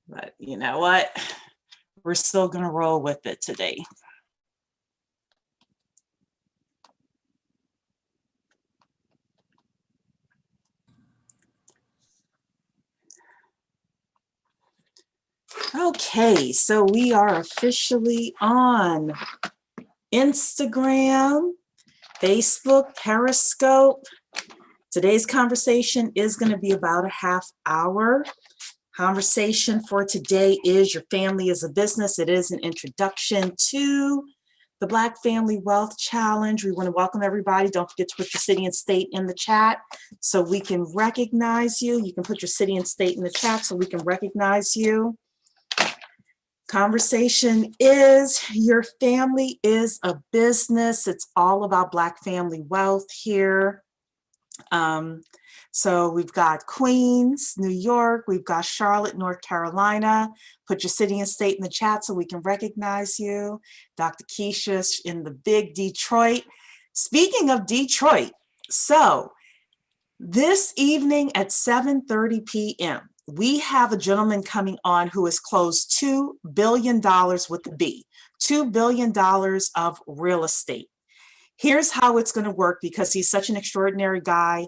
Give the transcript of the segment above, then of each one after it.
But you know what? We're still going to roll with it today. Okay, so we are officially on Instagram, Facebook, Periscope. Today's conversation is going to be about a half hour. Conversation for today is Your Family is a Business. It is an introduction to the Black Family Wealth Challenge. We want to welcome everybody. Don't forget to put your city and state in the chat so we can recognize you. You can put your city and state in the chat so we can recognize you. Conversation is Your Family is a Business. It's all about Black family wealth here. So we've got Queens, New York. We've got Charlotte, North Carolina. Put your city and state in the chat so we can recognize you. Dr. Keisha in the big Detroit. Speaking of Detroit, so this evening at 7:30 p.m., we have a gentleman coming on who has closed $2 billion with a B, $2 billion of real estate. Here's how it's going to work because he's such an extraordinary guy.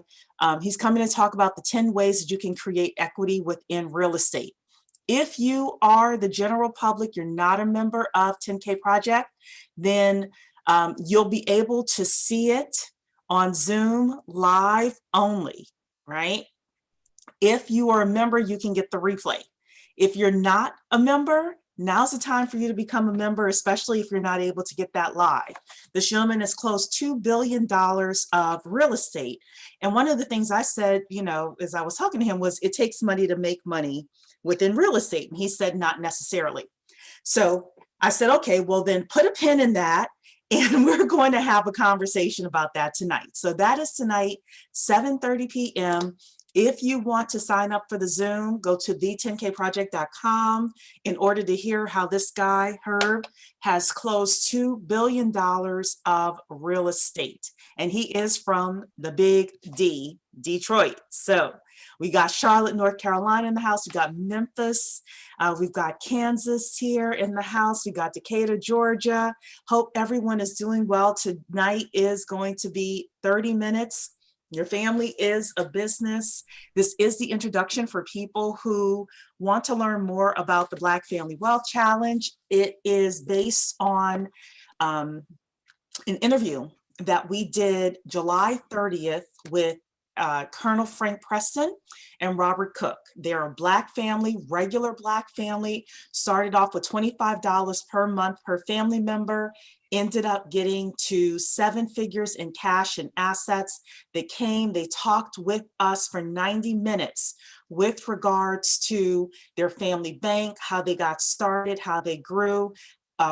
He's coming to talk about the 10 ways that you can create equity within real estate. If you are the general public, you're not a member of 10K Project, then you'll be able to see it on Zoom live only, right? If you are a member, you can get the replay. If you're not a member, now's the time for you to become a member, especially if you're not able to get that live. This gentleman has closed $2 billion of real estate. And one of the things I said, you know, as I was talking to him was it takes money to make money within real estate. And he said, not necessarily. So I said, okay, well then put a pin in that. And we're going to have a conversation about that tonight. So that is tonight, 7:30 p.m. If you want to sign up for the Zoom, go to the10kproject.com in order to hear how this guy, Herb, has closed $2 billion of real estate. And he is from the big D, Detroit. So we got Charlotte, North Carolina in the house. We got Memphis. We've got Kansas here in the house. We got Decatur, Georgia. Hope everyone is doing well. Tonight is going to be 30 minutes. Your family is a business. This is the introduction for people who want to learn more about the Black Family Wealth Challenge. It is based on an interview that we did July 30th with Colonel Frank Preston and Robert Cook. They're a Black family, regular Black family, started off with $25 per month per family member, ended up getting to 7 figures in cash and assets. They came, they talked with us for 90 minutes with regards to their family bank, how they got started, how they grew,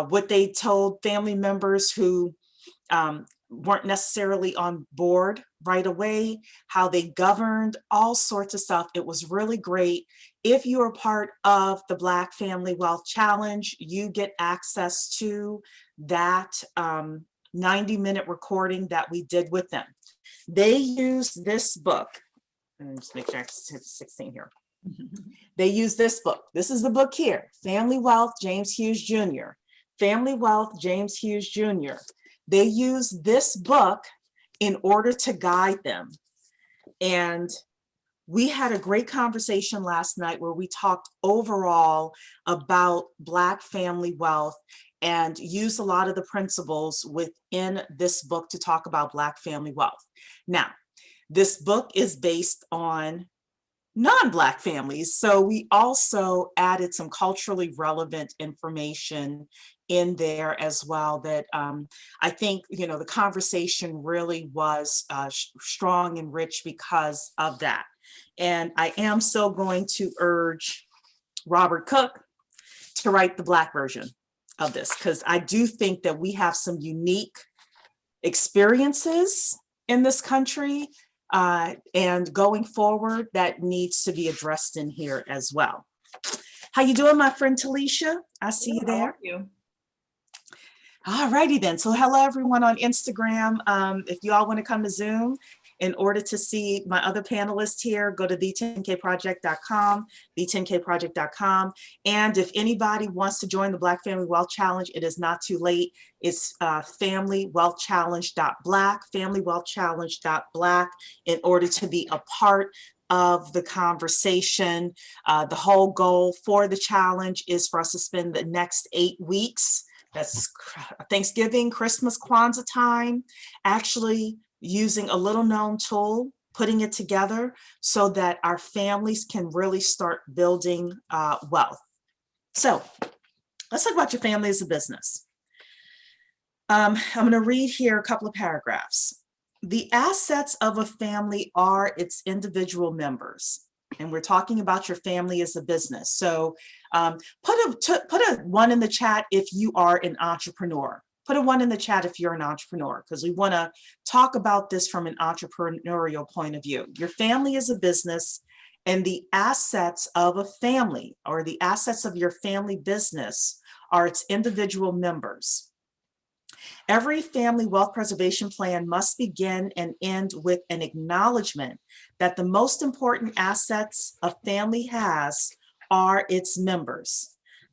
what they told family members who weren't necessarily on board right away, how they governed, all sorts of stuff. It was really great. If you are part of the Black Family Wealth Challenge, you get access to that 90-minute recording that we did with them. They used this book. Let me just make sure I hit 16 here. They use this book. This is the book here, Family Wealth, James Hughes Jr. Family Wealth, James Hughes Jr. They use this book in order to guide them. And we had a great conversation last night where we talked overall about Black family wealth and used a lot of the principles within this book to talk about Black family wealth. Now, this book is based on non-Black families. So we also added some culturally relevant information in there as well that I think, you know, the conversation really was strong and rich because of that. And I am still going to urge Robert Cook to write the Black version of this, because I do think that we have some unique experiences in this country and going forward that needs to be addressed in here as well. How you doing, my friend Talisha? I see you there. How are you? All righty then. So hello everyone on Instagram. If you all want to come to Zoom, In order to see my other panelists here, go to the10kproject.com, the10kproject.com. And if anybody wants to join the Black Family Wealth Challenge, it is not too late. It's familywealthchallenge.black, familywealthchallenge.black, in order to be a part of the conversation. The whole goal for the challenge is for us to spend the next 8 weeks, that's Thanksgiving, Christmas, Kwanzaa time, actually using a little known tool, putting it together so that our families can really start building wealth. So let's talk about your family as a business. I'm going to read here a couple of paragraphs. The assets of a family are its individual members. And we're talking about your family as a business. So put a 1 in the chat if you are an entrepreneur. Put a 1 in the chat if you're an entrepreneur, because we want to talk about this from an entrepreneurial point of view. Your family is a business, and the assets of a family, or the assets of your family business, are its individual members. Every family wealth preservation plan must begin and end with an acknowledgement that the most important assets a family has are its members.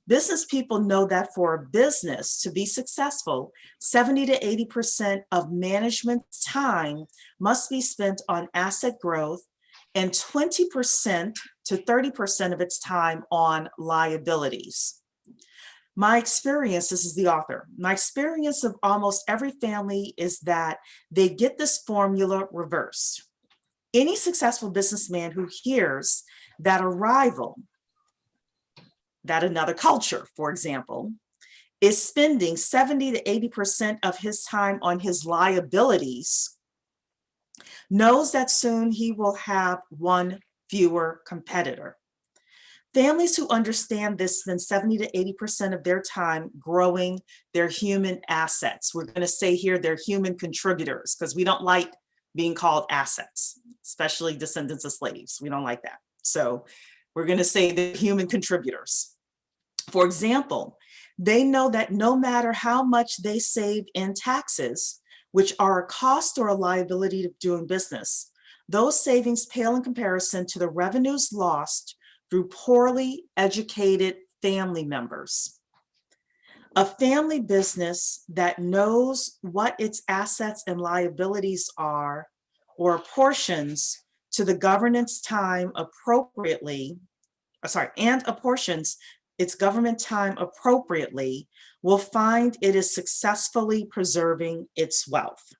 Business people know that for a business to be successful, 70 to 80% of management's time must be spent on asset growth and 20% to 30% of its time on liabilities. My experience, this is the author, my experience of almost every family is that they get this formula reversed. Any successful businessman who hears that a rival, that another culture, for example, is spending 70 to 80% of his time on his liabilities, knows that soon he will have one fewer competitor. Families who understand this spend 70 to 80% of their time growing their human assets. We're going to say here they're human contributors, because we don't like being called assets, especially descendants of slaves. We don't like that. So we're going to say they're human contributors. For example, they know that no matter how much they save in taxes, which are a cost or a liability of doing business, those savings pale in comparison to the revenues lost through poorly educated family members. A family business that knows what its assets and liabilities are, or apportions to the governance time appropriately, and apportions its government time appropriately, will find it is successfully preserving its wealth.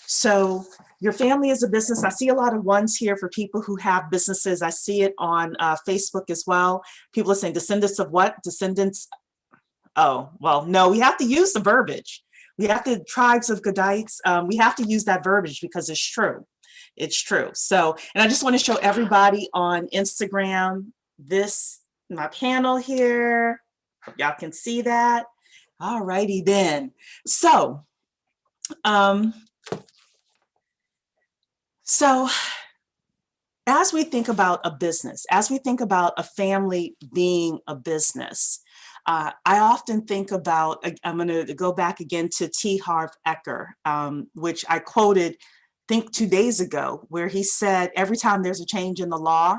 So your family is a business. I see a lot of 1s here for people who have businesses. I see it on Facebook as well. People are saying descendants of what? Descendants. Oh, well, no, we have to use the verbiage. We have to, tribes of Gadites, we have to use that verbiage because it's true. It's true. So, and I just want to show everybody on Instagram this, my panel here. Y'all can see that. All righty then. So, as we think about a business, as we think about a family being a business, I often think about, I'm going to go back again to T. Harv Eker, which I quoted, I think 2 days ago, where he said, every time there's a change in the law,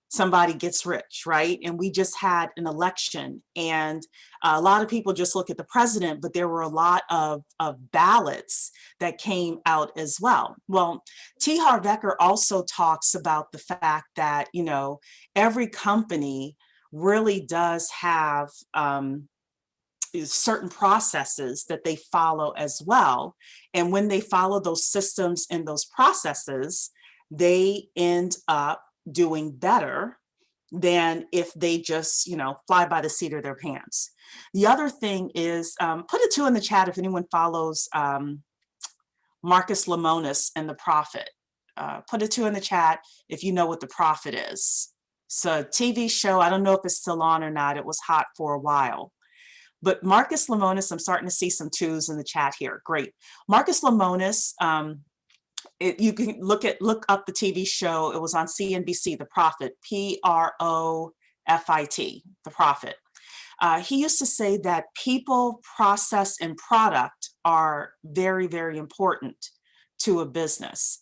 somebody gets rich, right? And we just had an election, and a lot of people just look at the president, but there were a lot of ballots that came out as well. Well, T. Harv Eker also talks about the fact that, you know, every company really does have certain processes that they follow as well. And when they follow those systems and those processes, they end up doing better than if they just, you know, fly by the seat of their pants. The other thing is, put a 2 in the chat if anyone follows Marcus Lemonis and The Prophet. Put a 2 in the chat if you know what The Prophet is. It's a TV show. I don't know if it's still on or not. It was hot for a while. But Marcus Lemonis, I'm starting to see some 2s in the chat here. Great. Marcus Lemonis, you can look up the TV show. It was on CNBC, The Prophet, P-R-O-F-I-T, The Prophet. He used to say that people, process, and product are very, very important to a business.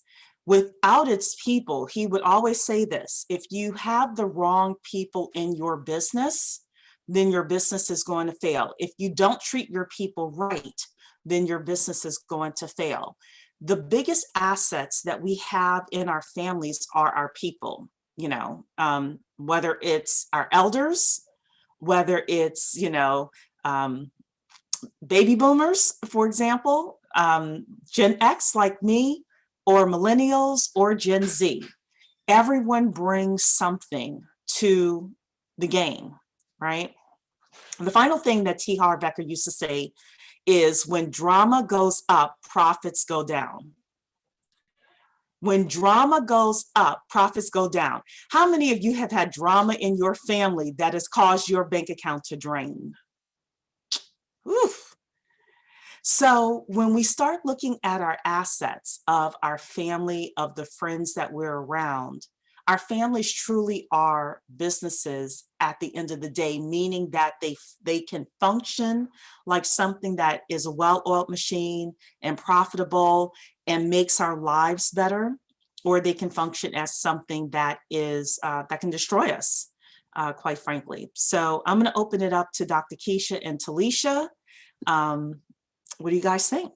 Without its people, he would always say this: if you have the wrong people in your business, then your business is going to fail. If you don't treat your people right, then your business is going to fail. The biggest assets that we have in our families are our people, whether it's our elders, whether it's, baby boomers, for example, Gen X like me, or millennials or Gen Z. Everyone brings something to the game, right? The final thing that T. Harv Eker used to say is, when drama goes up, profits go down. When drama goes up, profits go down. How many of you have had drama in your family that has caused your bank account to drain? Oof. So when we start looking at our assets of our family, of the friends that we're around, our families truly are businesses at the end of the day, meaning that they can function like something that is a well-oiled machine and profitable and makes our lives better, or they can function as something that is that can destroy us, quite frankly. So I'm going to open it up to Dr. Keisha and Talisha. What do you guys think?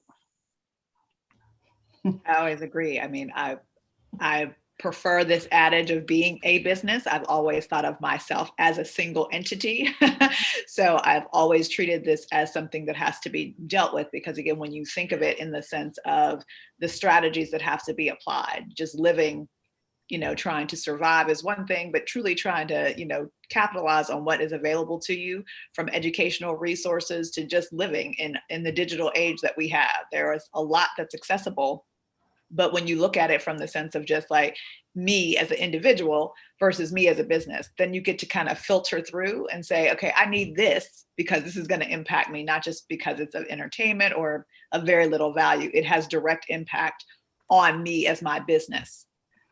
I always agree. I mean, I prefer this adage of being a business. I've always thought of myself as a single entity. So I've always treated this as something that has to be dealt with, because again, when you think of it in the sense of the strategies that have to be applied, just living, trying to survive is one thing, but truly trying to, capitalize on what is available to you, from educational resources to just living in the digital age that we have. There is a lot that's accessible. But when you look at it from the sense of just like me as an individual versus me as a business, then you get to kind of filter through and say, okay, I need this because this is going to impact me, not just because it's of entertainment or of very little value. It has direct impact on me as my business,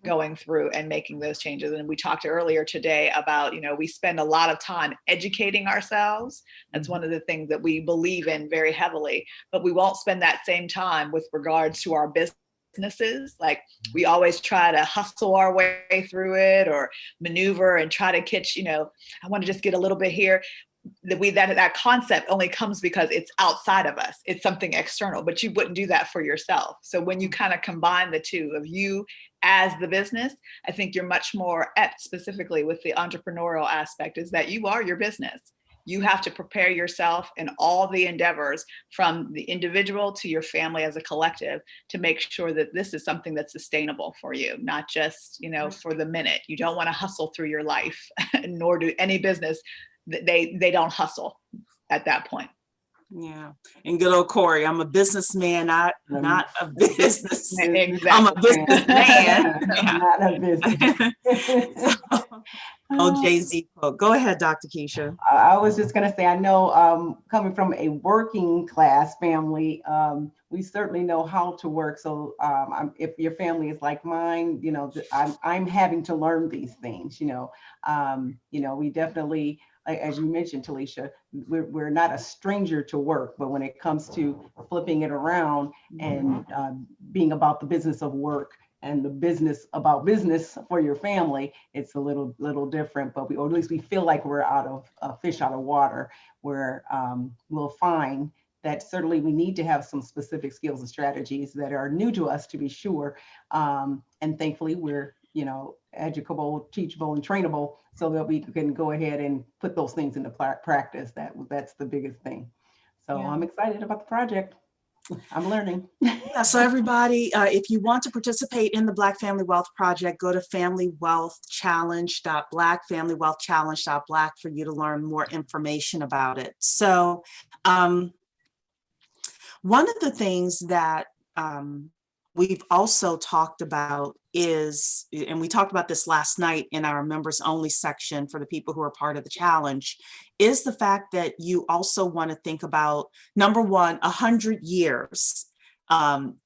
going through and making those changes. And we talked earlier today about, we spend a lot of time educating ourselves. That's one of the things that we believe in very heavily, but we won't spend that same time with regards to our businesses. Like, we always try to hustle our way through it or maneuver and try to catch, I want to just get a little bit here. That concept only comes because it's outside of us. It's something external, but you wouldn't do that for yourself. So when you kind of combine the two of you as the business, I think you're much more apt, specifically with the entrepreneurial aspect, is that you are your business. You have to prepare yourself in all the endeavors, from the individual to your family as a collective, to make sure that this is something that's sustainable for you, not just, for the minute. You don't want to hustle through your life, nor do any business. They don't hustle at that point. Yeah. And good old Corey, I'm a businessman, not a business. Exactly. I'm a businessman. Not a business. Jay-Z quote. Go ahead, Dr. Keisha. I was just going to say, I know, coming from a working class family, we certainly know how to work. So if your family is like mine, I'm having to learn these things. We definitely, as you mentioned, Talisha, we're not a stranger to work, but when it comes to flipping it around and being about the business of work and the business about business for your family, it's a little different, but or at least we feel like we're out of fish out of water, where we'll find that certainly we need to have some specific skills and strategies that are new to us, to be sure. And thankfully we're, educable, teachable, and trainable, so that we can go ahead and put those things into practice. That's the biggest thing. So yeah. I'm excited about the project. I'm learning. Yeah, so everybody, if you want to participate in the Black Family Wealth Project, go to familywealthchallenge.black, familywealthchallenge.black, for you to learn more information about it. So one of the things that we've also talked about is, and we talked about this last night in our members only section for the people who are part of the challenge, is the fact that you also want to think about, number one, 100 years.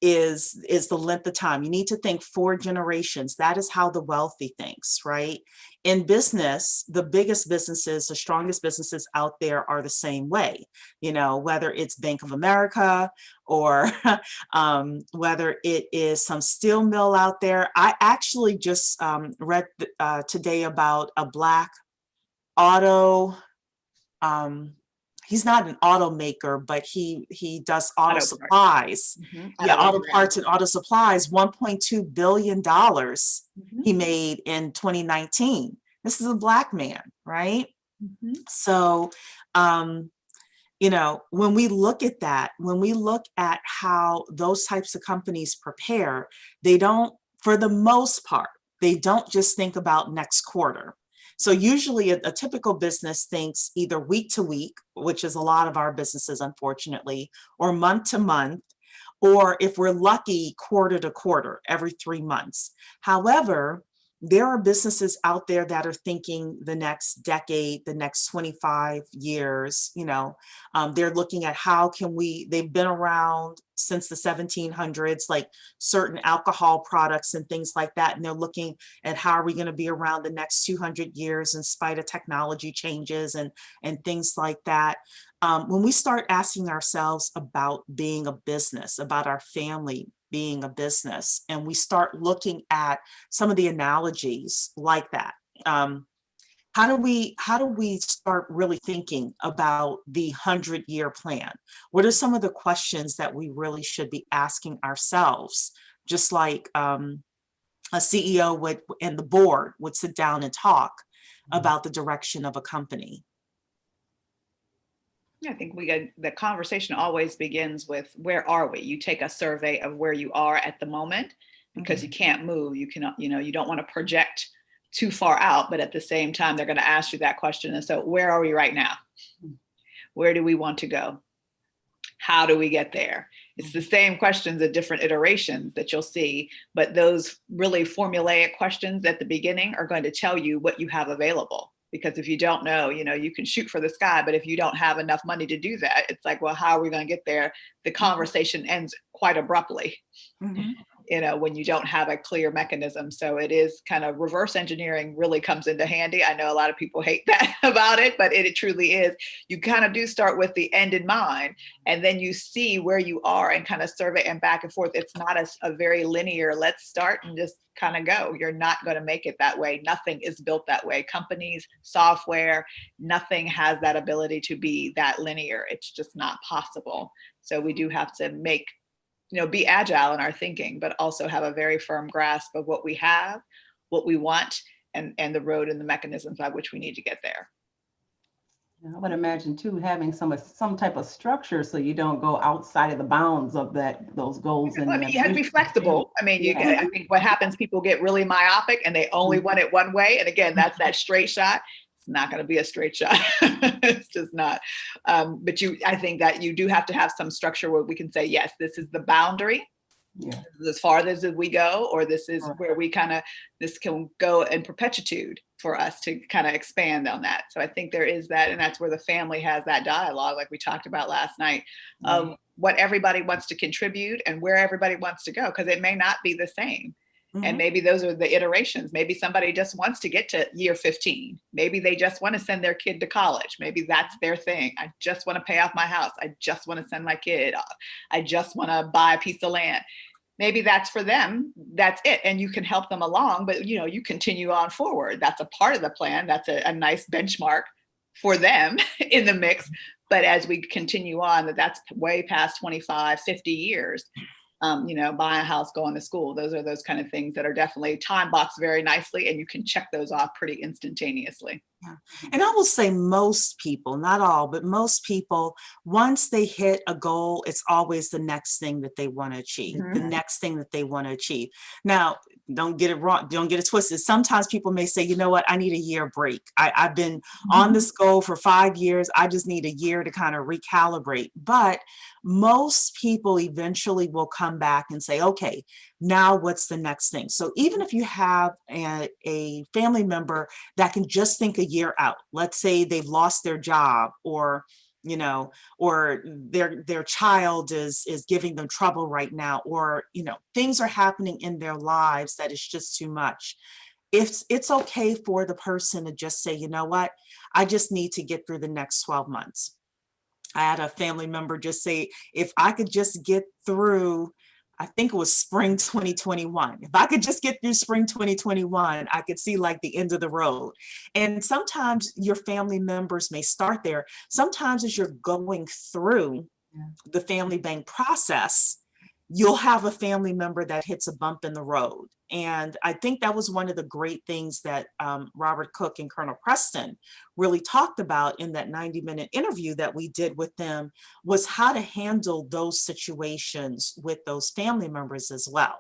is the length of time. You need to think 4 generations. That is how the wealthy thinks, right? In business, the biggest businesses, the strongest businesses out there are the same way. You know, whether it's Bank of America or whether it is some steel mill out there. I actually just read today about a Black auto. He's not an automaker, but he does auto supplies. Yeah, auto parts and auto supplies. $1.2 billion he made in 2019. This is a Black man, right? So, you know, when we look at that, when we look at how those types of companies prepare, they don't, for the most part, they don't just think about next quarter. So usually a typical business thinks either week to week, which is a lot of our businesses, unfortunately, or month to month, or if we're lucky, quarter to quarter, every 3 months. However, there are businesses out there that are thinking the next decade, the next 25 years, you know, they're looking at how can we, they've been around since the 1700s, like certain alcohol products and things like that. And they're looking at how are we going to be around the next 200 years in spite of technology changes and things like that. When we start asking ourselves about being a business, about our family being a business, and we start looking at some of the analogies like that, how do we start really thinking about the 100-year plan? What are some of the questions that we really should be asking ourselves? Just like a CEO would and the board would sit down and talk about the direction of a company. I think the conversation always begins with where are we? You take a survey of where you are at the moment, because you can't move. You cannot, you know, you don't want to project too far out, but at the same time, they're going to ask you that question. And so where are we right now? Where do we want to go? How do we get there? It's the same questions at different iterations that you'll see, but those really formulaic questions at the beginning are going to tell you what you have available. Because if you don't know, you know, you can shoot for the sky, but if you don't have enough money to do that, it's like, well, how are we going to get there? The conversation ends quite abruptly, you know, when you don't have a clear mechanism. So it is kind of reverse engineering really comes into handy. I know a lot of people hate that about it, but it truly is. You kind of do start with the end in mind, and then you see where you are and kind of survey and back and forth. It's not a very linear, let's start and just kind of go. You're not going to make it that way. Nothing is built that way. Companies, software, nothing has that ability to be that linear. It's just not possible. So we do have to make, you know, be agile in our thinking, but also have a very firm grasp of what we have, what we want, and the road and the mechanisms by which we need to get there. I would imagine too, having some type of structure so you don't go outside of the bounds of those goals. And I mean, you have to be flexible. I mean, I think what happens, people get really myopic and they only want it one way. And again, that's that straight shot. It's not going to be a straight shot. It's just not. But I think that you do have to have some structure where we can say, yes, this is the boundary. Yeah. As far as we go, or this is where we this can go in perpetuity for us to kind of expand on that. So I think there is that, and that's where the family has that dialogue, like we talked about last night, of what everybody wants to contribute and where everybody wants to go, because it may not be the same. And maybe those are the iterations. Maybe somebody just wants to get to year 15. Maybe they just want to send their kid to college. Maybe that's their thing. I just want to pay off my house. I just want to send my kid off. I just want to buy a piece of land. Maybe that's for them. That's it. And you can help them along, but you know, you continue on forward. That's a part of the plan. That's a nice benchmark for them in the mix. But as we continue on, that's way past 25, 50 years. You know, buy a house, going to school. Those are those kind of things that are definitely time boxed very nicely, and you can check those off pretty instantaneously. Yeah. And I will say most people, not all, but most people, once they hit a goal, it's always the next thing that they want to achieve, the next thing that they want to achieve. Now, don't get it wrong. Don't get it twisted. Sometimes people may say, you know what, I need a year break. I've been on this goal for 5 years. I just need a year to kind of recalibrate. But most people eventually will come back and say, okay, now what's the next thing? So even if you have a family member that can just think a year out, let's say they've lost their job, or you know, or their child is giving them trouble right now, or, you know, things are happening in their lives that is just too much. If it's okay for the person to just say, you know what, I just need to get through the next 12 months. I had a family member just say, if I could just get through, I think it was spring 2021. If I could just get through spring 2021, I could see like the end of the road. And sometimes your family members may start there. Sometimes as you're going through the family bank process, you'll have a family member that hits a bump in the road. And I think that was one of the great things that Robert Cook and Colonel Preston really talked about in that 90-minute interview that we did with them, was how to handle those situations with those family members as well.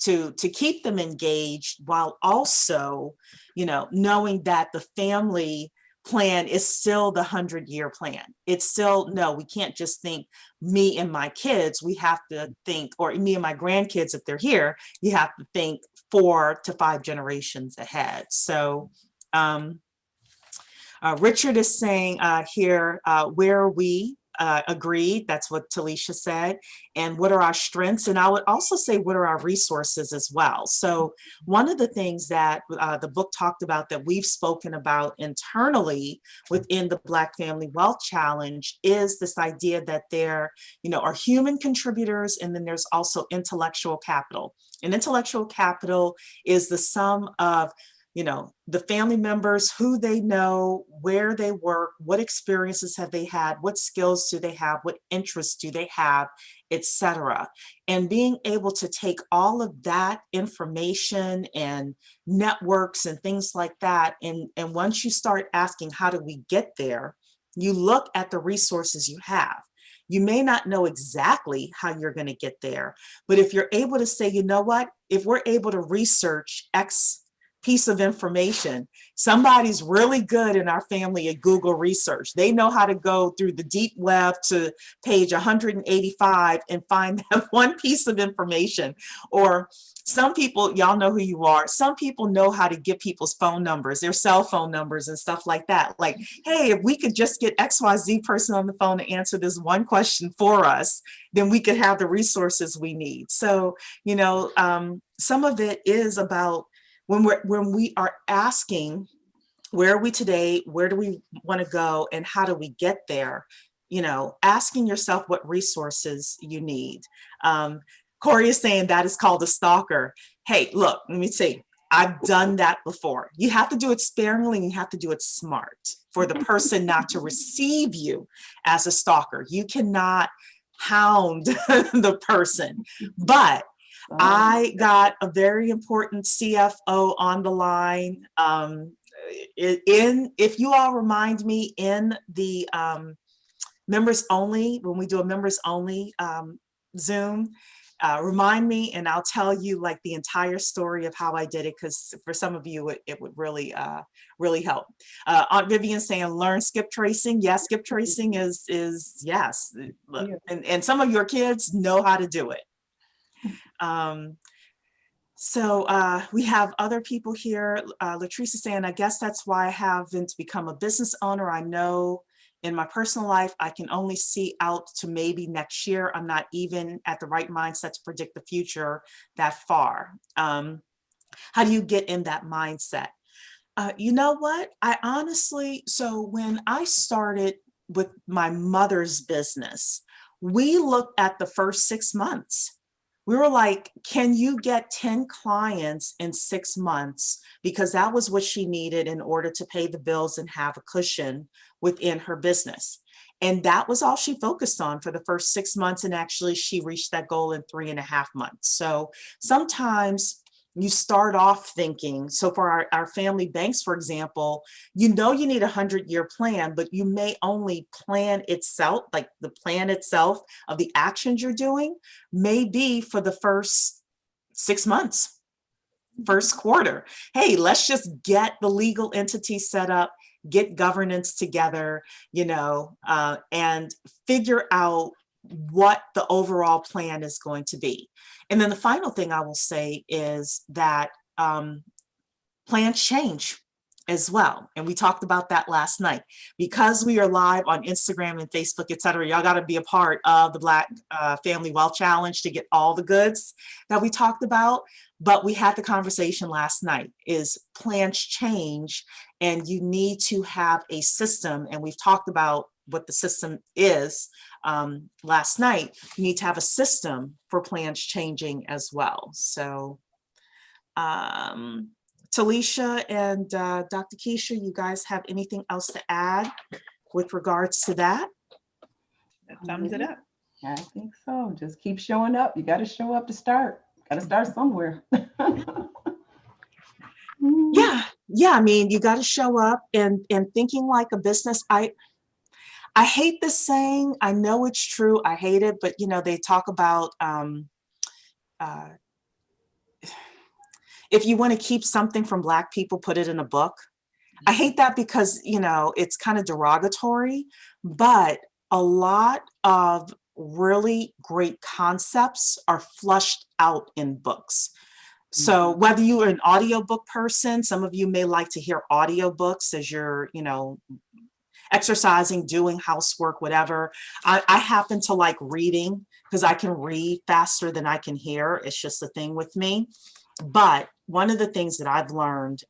To keep them engaged while also, you know, knowing that the family plan is still the 100-year plan. It's still, no, we can't just think me and my kids. We have to think, or me and my grandkids, if they're here, you have to think 4 to 5 generations ahead. So Richard is saying here, where are we? Agreed. That's what Talisha said. And what are our strengths? And I would also say, what are our resources as well? So one of the things that the book talked about that we've spoken about internally within the Black Family Wealth Challenge is this idea that there, you know, are human contributors, and then there's also intellectual capital. And intellectual capital is the sum of, you know, the family members, who they know, where they work, what experiences have they had, what skills do they have, what interests do they have, etc. And being able to take all of that information and networks and things like that, and once you start asking, how do we get there, you look at the resources you have. You may not know exactly how you're going to get there, but if you're able to say, you know what, if we're able to research X piece of information, somebody's really good in our family at Google research. They know how to go through the deep web to page 185 and find that one piece of information. Or some people, y'all know who you are, some people know how to get people's phone numbers, their cell phone numbers and stuff like that. Like, hey, if we could just get XYZ person on the phone to answer this one question for us, then we could have the resources we need. So, you know, some of it is about when we are asking, where are we today? Where do we want to go? And how do we get there? You know, asking yourself what resources you need. Corey is saying that is called a stalker. Hey, look, let me see. I've done that before. You have to do it sparingly, and you have to do it smart for the person not to receive you as a stalker. You cannot hound the person, but I got a very important CFO on the line. If you all remind me in the members only, when we do a members only Zoom, remind me, and I'll tell you like the entire story of how I did it, because for some of you it would really really help. Aunt Vivian saying learn skip tracing. Yes, skip tracing is yes, and some of your kids know how to do it. So we have other people here. Latrice is saying, I guess that's why I haven't become a business owner. I know in my personal life, I can only see out to maybe next year. I'm not even at the right mindset to predict the future that far. How do you get in that mindset? You know what? I honestly, so when I started with my mother's business, we looked at the first 6 months. We were like, can you get 10 clients in 6 months? Because that was what she needed in order to pay the bills and have a cushion within her business. And that was all she focused on for the first 6 months. And actually, she reached that goal in 3.5 months. So sometimes you start off thinking, so for our family banks, for example, you know you need a 100-year plan, but you may only plan itself, like the plan itself of the actions you're doing, may be for the first 6 months, first quarter. Hey, let's just get the legal entity set up, get governance together, you know, and figure out what the overall plan is going to be. And then the final thing I will say is that plans change. as well. And we talked about that last night. Because we are live on Instagram and Facebook, et cetera, y'all got to be a part of the Black Family Wealth Challenge to get all the goods that we talked about. But we had the conversation last night, is plans change and you need to have a system. And we've talked about what the system is last night. You need to have a system for plans changing as well. So Talisha and Dr. Keisha, you guys have anything else to add with regards to that? That sums it up. I think so. Just keep showing up. You got to show up to start. Got to start somewhere. Yeah. I mean, you got to show up and thinking like a business. I hate this saying. I know it's true. I hate it, but you know, they talk about if you want to keep something from Black people, put it in a book. I hate that because, you know, it's kind of derogatory, but a lot of really great concepts are flushed out in books. So whether you are an audiobook person, some of you may like to hear audiobooks as you're, you know, exercising, doing housework, whatever. I happen to like reading because I can read faster than I can hear. It's just a thing with me. But one of the things that I've learned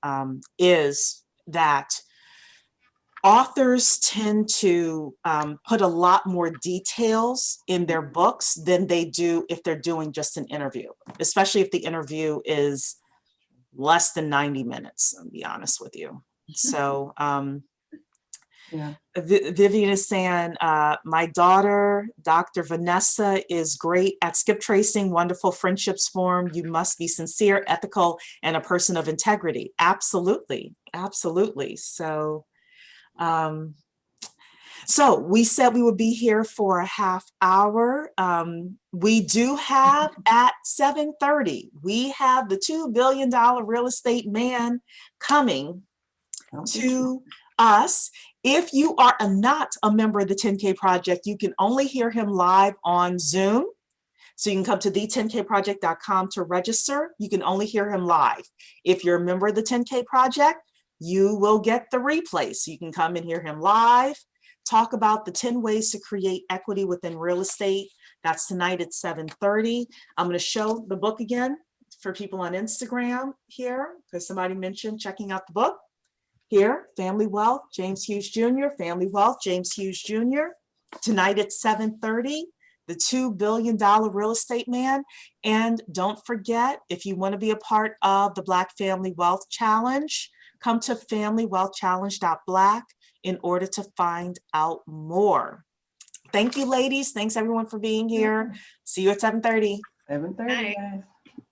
is that authors tend to put a lot more details in their books than they do if they're doing just an interview, especially if the interview is less than 90 minutes, I'll be honest with you. So Yeah. Vivian is saying, my daughter, Dr. Vanessa, is great at skip tracing, wonderful friendships form. You must be sincere, ethical, and a person of integrity. Absolutely, absolutely. So, so we said we would be here for a half hour. We do have at 7:30, we have the $2 billion real estate man coming to us. If you are not a member of the 10K Project, you can only hear him live on Zoom. So you can come to the10kproject.com to register. You can only hear him live. If you're a member of the 10K Project, you will get the replay. So you can come and hear him live, talk about the 10 ways to create equity within real estate. That's tonight at 7:30. I'm going to show the book again for people on Instagram here, because somebody mentioned checking out the book. Here, Family Wealth, James Hughes Jr., Family Wealth, James Hughes Jr. Tonight at 7:30, the $2 billion real estate man. And don't forget, if you want to be a part of the Black Family Wealth Challenge, come to familywealthchallenge.black in order to find out more. Thank you, ladies. Thanks everyone for being here. See you at 7:30. 7:30, guys.